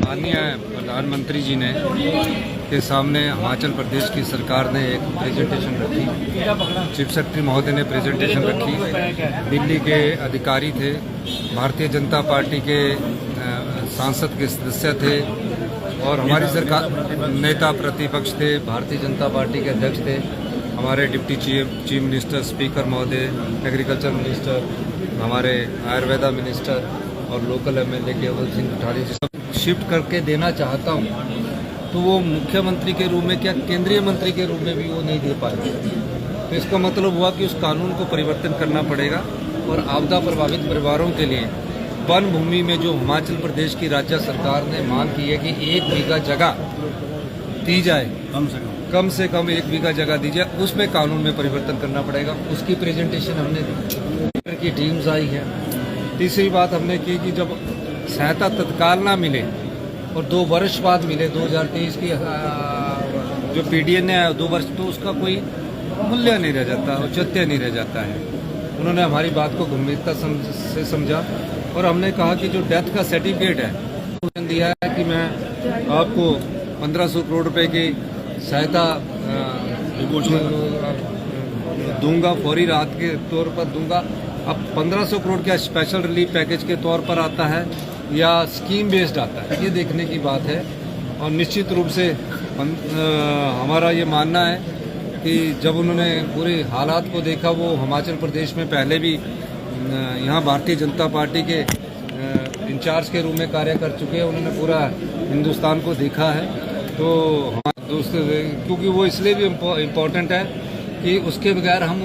माननीय प्रधानमंत्री जी ने के सामने हिमाचल प्रदेश की सरकार ने एक प्रेजेंटेशन रखी। चीफ सेक्रेटरी महोदय ने प्रेजेंटेशन रखी। दिल्ली के अधिकारी थे, भारतीय जनता पार्टी के सांसद के सदस्य थे और हमारी सरकार नेता प्रतिपक्ष थे, भारतीय जनता पार्टी के अध्यक्ष थे, हमारे डिप्टी चीफ मिनिस्टर, स्पीकर महोदय, एग्रीकल्चर मिनिस्टर, हमारे आयुर्वेदा मिनिस्टर और लोकल एमएलए केवल सिंह कोठारी जी सब शिफ्ट करके देना चाहता हूँ, तो वो मुख्यमंत्री के रूप में क्या केंद्रीय मंत्री के रूप में भी वो नहीं दे पाएंगे। तो इसका मतलब हुआ कि उस कानून को परिवर्तन करना पड़ेगा और आपदा प्रभावित परिवारों के लिए वन भूमि में जो हिमाचल प्रदेश की राज्य सरकार ने मांग की है कि 1 बीघा जगह दी जाए, कम से कम 1 बीघा जगह दी जाए, उसमें कानून में परिवर्तन करना पड़ेगा। उसकी प्रेजेंटेशन हमने दी की टीम्स आई है। तीसरी बात हमने की कि जब सहायता तत्काल ना मिले और 2 वर्ष बाद मिले, 2023 की जो पीडीएन है 2 वर्ष, तो उसका कोई मूल्य नहीं रह जाता, औचित्य नहीं रह जाता है। उन्होंने हमारी बात को गंभीरता से समझा और हमने कहा कि जो डेथ का सर्टिफिकेट है उन्होंने दिया है कि मैं आपको 1500 करोड़ रुपए की सहायता दूंगा, फौरी राहत के तौर पर दूंगा। अब 1500 करोड़ क्या स्पेशल रिलीफ पैकेज के तौर पर आता है या स्कीम बेस्ड आता है, ये देखने की बात है। और निश्चित रूप से हमारा ये मानना है कि जब उन्होंने पूरे हालात को देखा, वो हिमाचल प्रदेश में पहले भी यहाँ भारतीय जनता पार्टी के इंचार्ज के रूप में कार्य कर चुके हैं, उन्होंने पूरा हिंदुस्तान को देखा है। तो हमारे दोस्त, क्योंकि वो इसलिए भी इम्पोर्टेंट है कि उसके बगैर हम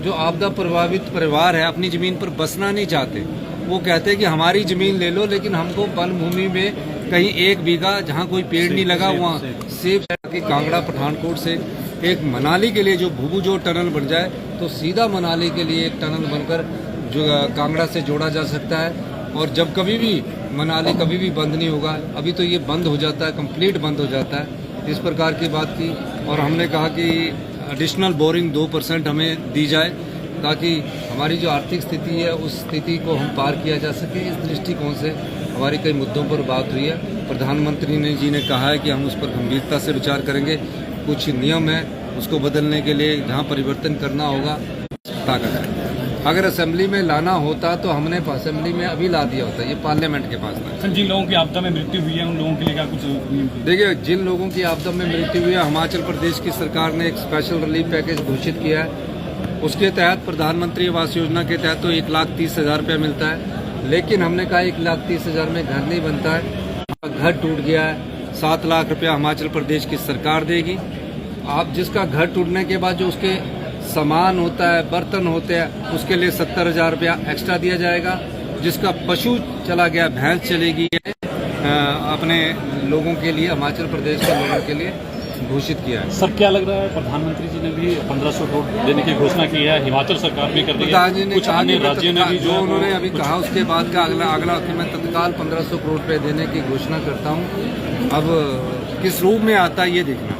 जो आपदा प्रभावित परिवार है अपनी ज़मीन पर बसना नहीं चाहते। वो कहते हैं कि हमारी ज़मीन ले लो, लेकिन हमको वन भूमि में कहीं 1 बीघा जहाँ कोई पेड़ नहीं लगा वहाँ सेब की कांगड़ा पठानकोट से एक मनाली के लिए जो भूभुजोड़ टनल बन जाए, तो सीधा मनाली के लिए एक टनल बनकर जो कांगड़ा से जोड़ा जा सकता है। और जब कभी भी मनाली कभी भी बंद नहीं होगा, अभी तो ये बंद हो जाता है, कंप्लीट बंद हो जाता है। इस प्रकार की बात की और हमने कहा कि एडिशनल बोरिंग 2% हमें दी जाए ताकि हमारी जो आर्थिक स्थिति है उस स्थिति को हम पार किया जा सके। इस दृष्टिकोण से हमारी कई मुद्दों पर बात हुई है। प्रधानमंत्री जी ने कहा है कि हम उस पर गंभीरता से विचार करेंगे। कुछ नियम है उसको बदलने के लिए जहाँ परिवर्तन करना होगा ताकत है। अगर असेंबली में लाना होता तो हमने असेंबली में अभी ला दिया होता, ये पार्लियामेंट के पास था। जिन लोगों की आपदा में मृत्यु हुई है उन लोगों के लिए क्या कुछ? देखिए, जिन लोगों की आपदा में मृत्यु हुई है, हिमाचल प्रदेश की सरकार ने एक स्पेशल रिलीफ पैकेज घोषित किया है। उसके तहत प्रधानमंत्री आवास योजना के तहत तो 1,30,000 रुपया मिलता है, लेकिन हमने कहा 1,30,000 में घर नहीं बनता है। घर टूट गया है, 7 लाख रुपया हिमाचल प्रदेश की सरकार देगी। आप जिसका घर टूटने के बाद जो उसके सामान होता है, बर्तन होते हैं, उसके लिए 70,000 रुपया एक्स्ट्रा दिया जाएगा। जिसका पशु चला गया, भैंस चलेगी, अपने लोगों के लिए, हिमाचल प्रदेश के लोगों के लिए घोषित किया है। सर, क्या लग रहा है प्रधानमंत्री जी ने भी 1500 करोड़ देने की घोषणा की है, हिमाचल सरकार भी कर रही है, प्रधानमंत्री ने कुछ अन्य राज्यों ने भी जो उन्होंने अभी कहा उसके बाद का अगला कि मैं तत्काल 1500 करोड़ रुपए देने की घोषणा करता हूँ। अब किस रूप में आता है ये देखना।